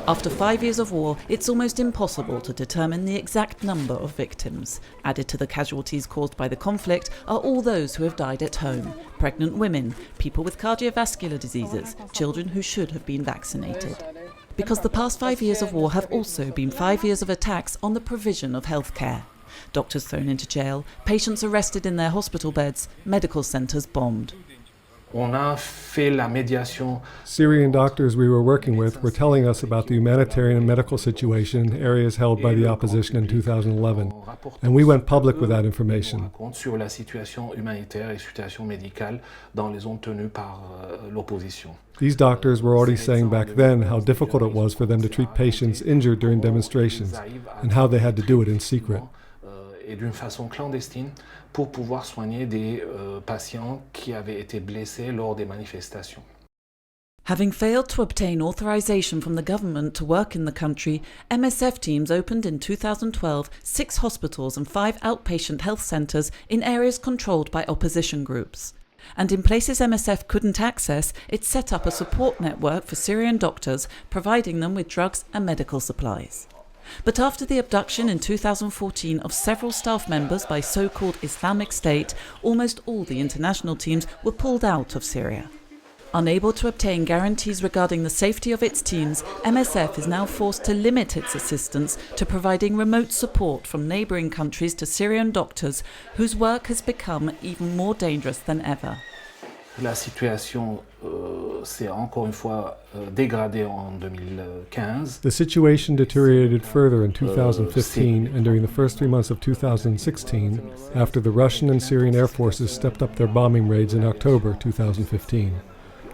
After 5 years of war, it's almost impossible to determine the exact number of victims. Added to the casualties caused by the conflict are all those who have died at home: pregnant women, people with cardiovascular diseases, children who should have been vaccinated. Because the past 5 years of war have also been 5 years of attacks on the provision of healthcare. Doctors thrown into jail, patients arrested in their hospital beds, medical centres bombed. Syrian doctors we were working with were telling us about the humanitarian and medical situation in areas held by the opposition in 2011, and we went public with that information. These doctors were already saying back then how difficult it was for them to treat patients injured during demonstrations, and how they had to do it in secret. Et d'une façon clandestine pour pouvoir soigner des patients qui avaient été blessés lors des manifestations. Having failed to obtain authorization from the government to work in the country, MSF teams opened in 2012 6 hospitals and 5 outpatient health centres in areas controlled by opposition groups. And in places MSF couldn't access, it set up a support network for Syrian doctors, providing them with drugs and medical supplies. But after the abduction in 2014 of several staff members by so-called Islamic State, almost all the international teams were pulled out of Syria. Unable to obtain guarantees regarding the safety of its teams, MSF is now forced to limit its assistance to providing remote support from neighbouring countries to Syrian doctors, whose work has become even more dangerous than ever. La situation s'est encore une fois dégradée en 2015. The situation deteriorated further in 2015 and during the first 3 months of 2016, after the Russian and Syrian air forces stepped up their bombing raids in October 2015.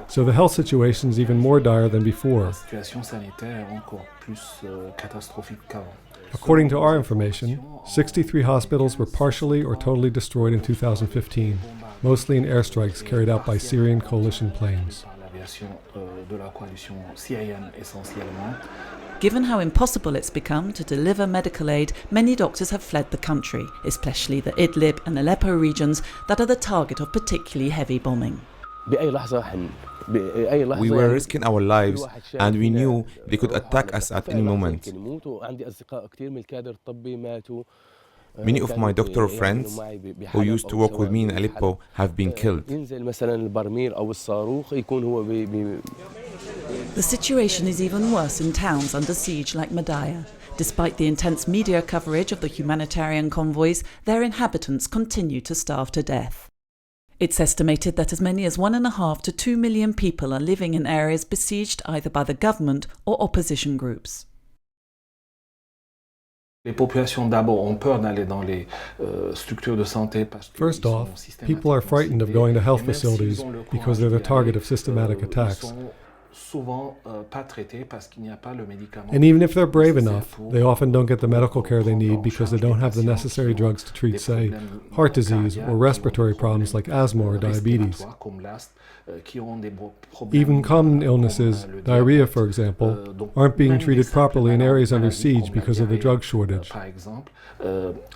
So the health situation is even more dire than before. La situation sanitaire est encore plus catastrophique qu'avant. According to our information, 63 hospitals were partially or totally destroyed in 2015, mostly in airstrikes carried out by Syrian coalition planes. Given how impossible it's become to deliver medical aid, many doctors have fled the country, especially the Idlib and Aleppo regions that are the target of particularly heavy bombing. We were risking our lives, and we knew they could attack us at any moment. Many of my doctor friends who used to work with me in Aleppo have been killed. The situation is even worse in towns under siege like Madaya. Despite the intense media coverage of the humanitarian convoys, their inhabitants continue to starve to death. It's estimated that as many as 1.5 to 2 million people are living in areas besieged either by the government or opposition groups. First off, people are frightened of going to health facilities because they're the target of systematic attacks. And even if they're brave enough, they often don't get the medical care they need because they don't have the necessary drugs to treat, say, heart disease or respiratory problems like asthma or diabetes. Even common illnesses, diarrhea for example, aren't being treated properly in areas under siege because of the drug shortage.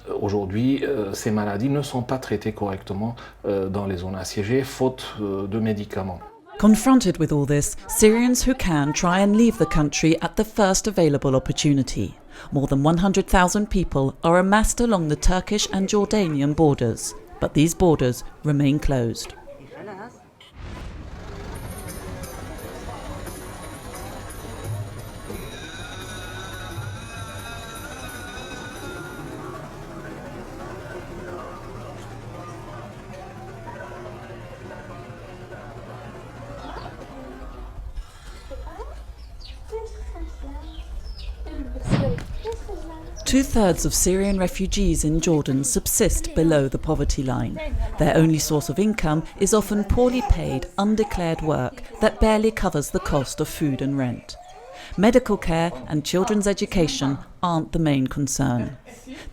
Aujourd'hui, ces maladies ne sont pas traitées correctement dans les zones assiégées, faute de médicaments. Confronted with all this, Syrians who can try and leave the country at the first available opportunity. More than 100,000 people are amassed along the Turkish and Jordanian borders, but these borders remain closed. 2/3 of Syrian refugees in Jordan subsist below the poverty line. Their only source of income is often poorly paid, undeclared work that barely covers the cost of food and rent. Medical care and children's education aren't the main concern.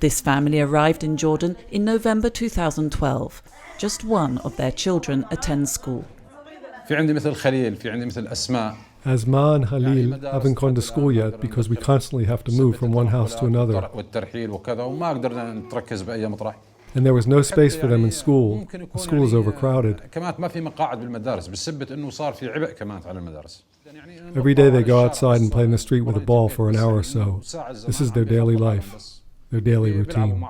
This family arrived in Jordan in November 2012. Just one of their children attends school. As Ma and Halil haven't gone to school yet because we constantly have to move from one house to another. And there was no space for them in school. The school is overcrowded. Every day they go outside and play in the street with a ball for an hour or so. This is their daily life, their daily routine.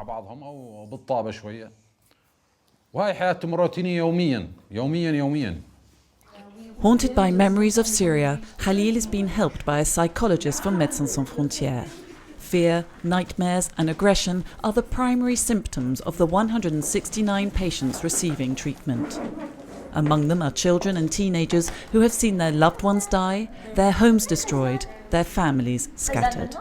Haunted by memories of Syria, Khalil is being helped by a psychologist from Médicos Sem Fronteiras. Fear, nightmares and aggression are the primary symptoms of the 169 patients receiving treatment. Among them are children and teenagers who have seen their loved ones die, their homes destroyed, their families scattered.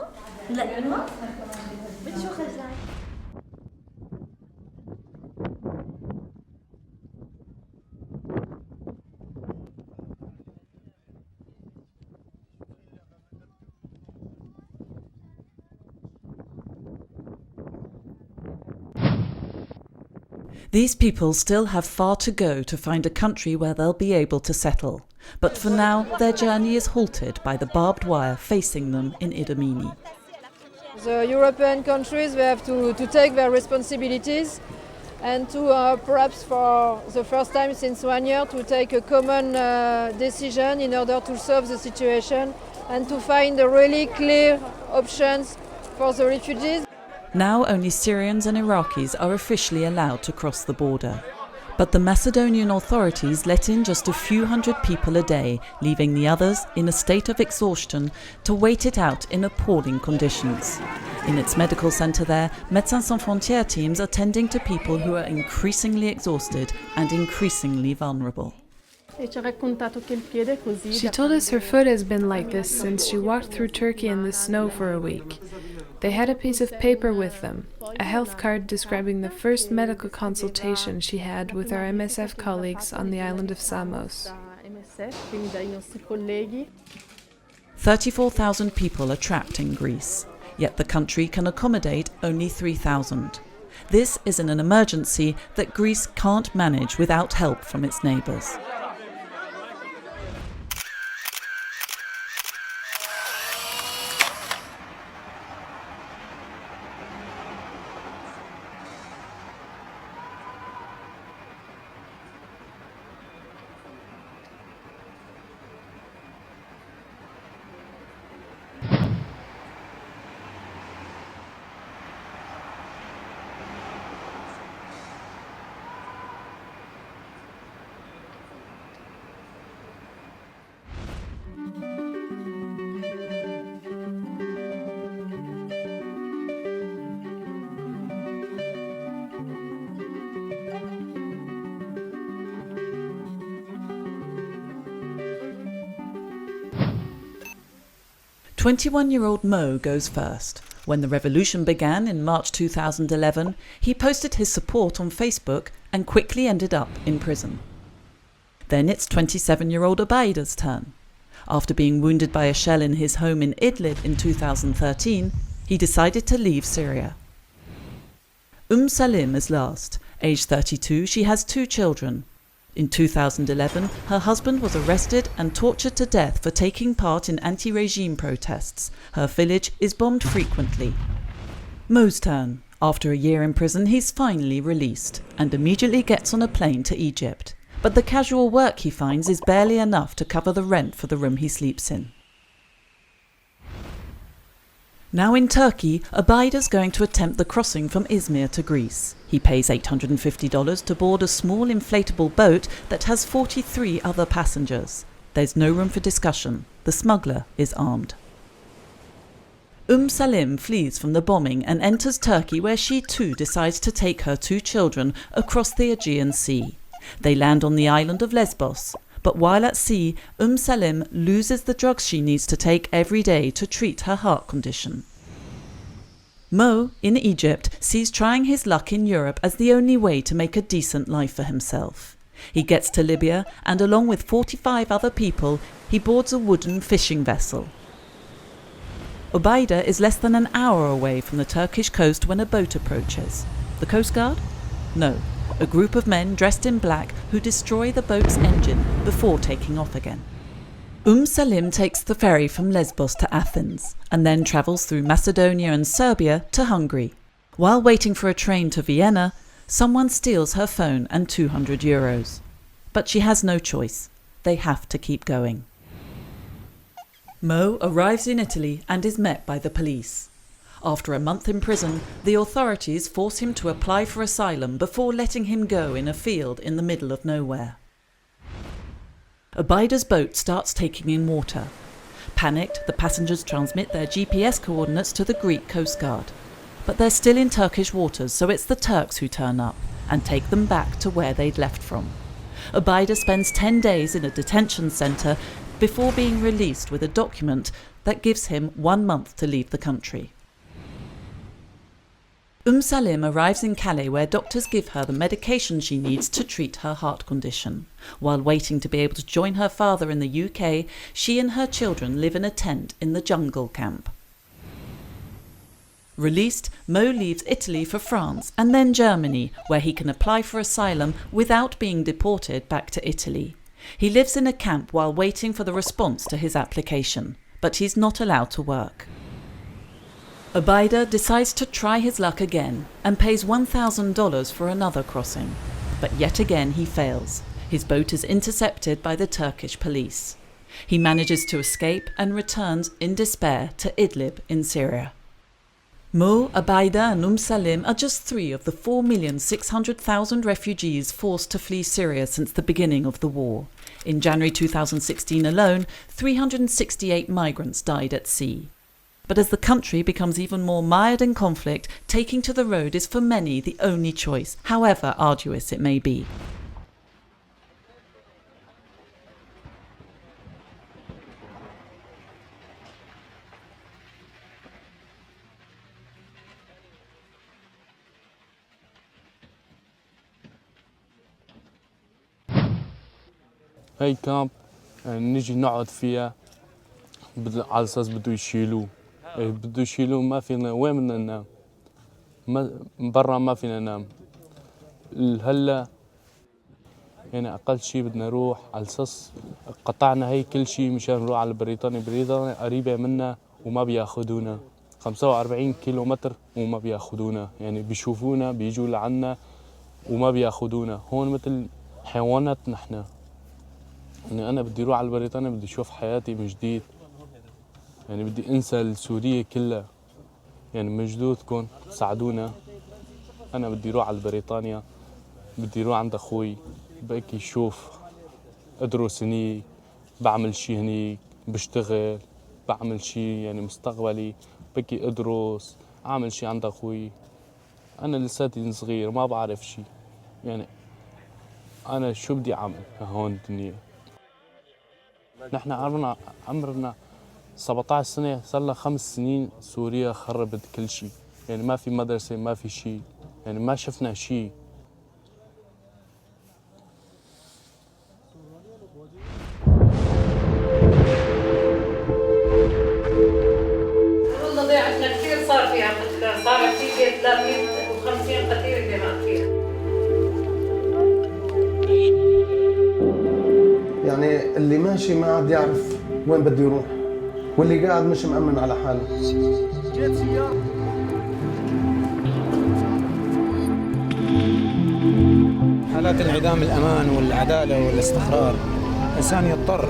These people still have far to go to find a country where they'll be able to settle. But for now, their journey is halted by the barbed wire facing them in Idomeni. The European countries, they have to take their responsibilities and to perhaps for the first time since 1 year to take a common decision in order to solve the situation and to find really clear options for the refugees. Now only Syrians and Iraqis are officially allowed to cross the border. But the Macedonian authorities let in just a few hundred people a day, leaving the others in a state of exhaustion to wait it out in appalling conditions. In its medical centre there, Médicos Sem Fronteiras teams are tending to people who are increasingly exhausted and increasingly vulnerable. She told us her foot has been like this since she walked through Turkey in the snow for a week. They had a piece of paper with them, a health card describing the first medical consultation she had with our MSF colleagues on the island of Samos. 34,000 people are trapped in Greece, yet the country can accommodate only 3,000. This is an emergency that Greece can't manage without help from its neighbours. "21-year-old Mo goes first. When the revolution began in March 2011, he posted his support on Facebook and quickly ended up in prison. Then it's 27-year-old Abaida's turn. After being wounded by a shell in his home in Idlib in 2013, he decided to leave Syria. Salim is last. Aged 32, she has 2 children. In 2011, her husband was arrested and tortured to death for taking part in anti-regime protests. Her village is bombed frequently. Mo's turn. After a year in prison, he's finally released and immediately gets on a plane to Egypt. But the casual work he finds is barely enough to cover the rent for the room he sleeps in. Now in Turkey, Abaida's going to attempt the crossing from Izmir to Greece. He pays $850 to board a small inflatable boat that has 43 other passengers. There's no room for discussion. The smuggler is armed. Salim flees from the bombing and enters Turkey, where she too decides to take her 2 children across the Aegean Sea. They land on the island of Lesbos. But while at sea, Salim loses the drugs she needs to take every day to treat her heart condition. Mo, in Egypt, sees trying his luck in Europe as the only way to make a decent life for himself. He gets to Libya and, along with 45 other people, he boards a wooden fishing vessel. Obaida is less than an hour away from the Turkish coast when a boat approaches. The Coast Guard? No, a group of men dressed in black who destroy the boat's engine before taking off again. Salim takes the ferry from Lesbos to Athens and then travels through Macedonia and Serbia to Hungary. While waiting for a train to Vienna, someone steals her phone and €200. But she has no choice. They have to keep going. Mo arrives in Italy and is met by the police. After a month in prison, the authorities force him to apply for asylum before letting him go in a field in the middle of nowhere. Obaida's boat starts taking in water. Panicked, the passengers transmit their GPS coordinates to the Greek Coast Guard. But they're still in Turkish waters, so it's the Turks who turn up and take them back to where they'd left from. Obaida spends 10 days in a detention centre before being released with a document that gives him 1 month to leave the country. Salim arrives in Calais, where doctors give her the medication she needs to treat her heart condition. While waiting to be able to join her father in the UK, she and her children live in a tent in the jungle camp. Released, Mo leaves Italy for France and then Germany, where he can apply for asylum without being deported back to Italy. He lives in a camp while waiting for the response to his application, but he's not allowed to work. Obaida decides to try his luck again and pays $1,000 for another crossing. But yet again he fails. His boat is intercepted by the Turkish police. He manages to escape and returns in despair to Idlib in Syria. Mo, Obaida and Salim are just 3 of the 4,600,000 refugees forced to flee Syria since the beginning of the war. In January 2016 alone, 368 migrants died at sea. But as the country becomes even more mired in conflict, taking to the road is for many the only choice, however arduous it may be. هاي كامب نيجي نقعد فيها على أساس بده يشيلوه. بده يشيلوه ما فينا وين بدنا ننام. برا ما فينا ننام. هلا يعني أقل شيء بدنا نروح على أساس قطعنا هي كل شيء مشان نروح على بريطانيا. بريطانيا قريبة منا وما بياخدونا 45 كيلومتر وما بياخدونا. يعني بيشوفونا بيجوا لعنا وما بياخدونا. هون مثل حيوانات نحن. يعني أنا بدي أروح على بريطانيا بدي أشوف حياتي من جديد. يعني بدي أنسى السورية كلها. يعني من جدودكم ساعدونا. أنا بدي أروح على بريطانيا بدي أروح عند أخوي بقى شوف أدرس هنيك بعمل شي هنيك بشتغل بعمل شي يعني مستقبلي بقى أدرس أعمل شي عند أخوي. أنا لساتي صغير ما بعرف شي يعني أنا شو بدي أعمل هون الدنيا. نحن عمرنا 17 سنة صار لها 5 سنين سوريا خربت كل شيء. يعني ما في مدرسة ما في شيء يعني ما شفنا شيء. والله ضيعتنا كثير صار فيها قتلى. صار في 350 قتيل بما فيها. يعني اللي ماشي ما عاد يعرف وين بده يروح واللي قاعد مش مأمن على حاله. حالات انعدام الأمان والعدالة والاستقرار الإنسان يضطر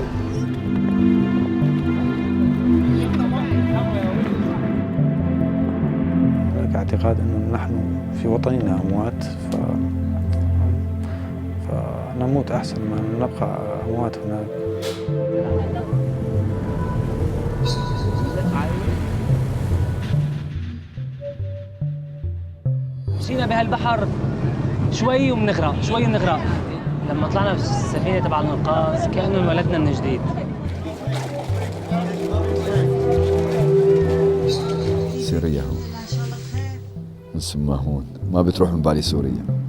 هناك اعتقاد أنه نحن في وطننا أموات فنموت أحسن ما نبقى أموات هناك. مشينا بهالبحر شوي وبنغرق شوي بنغرق. لما طلعنا بالسفينة تبع الانقاذ كأنه انولدنا من جديد. سوريا من سماهون، ما بتروح من بالي سوريا.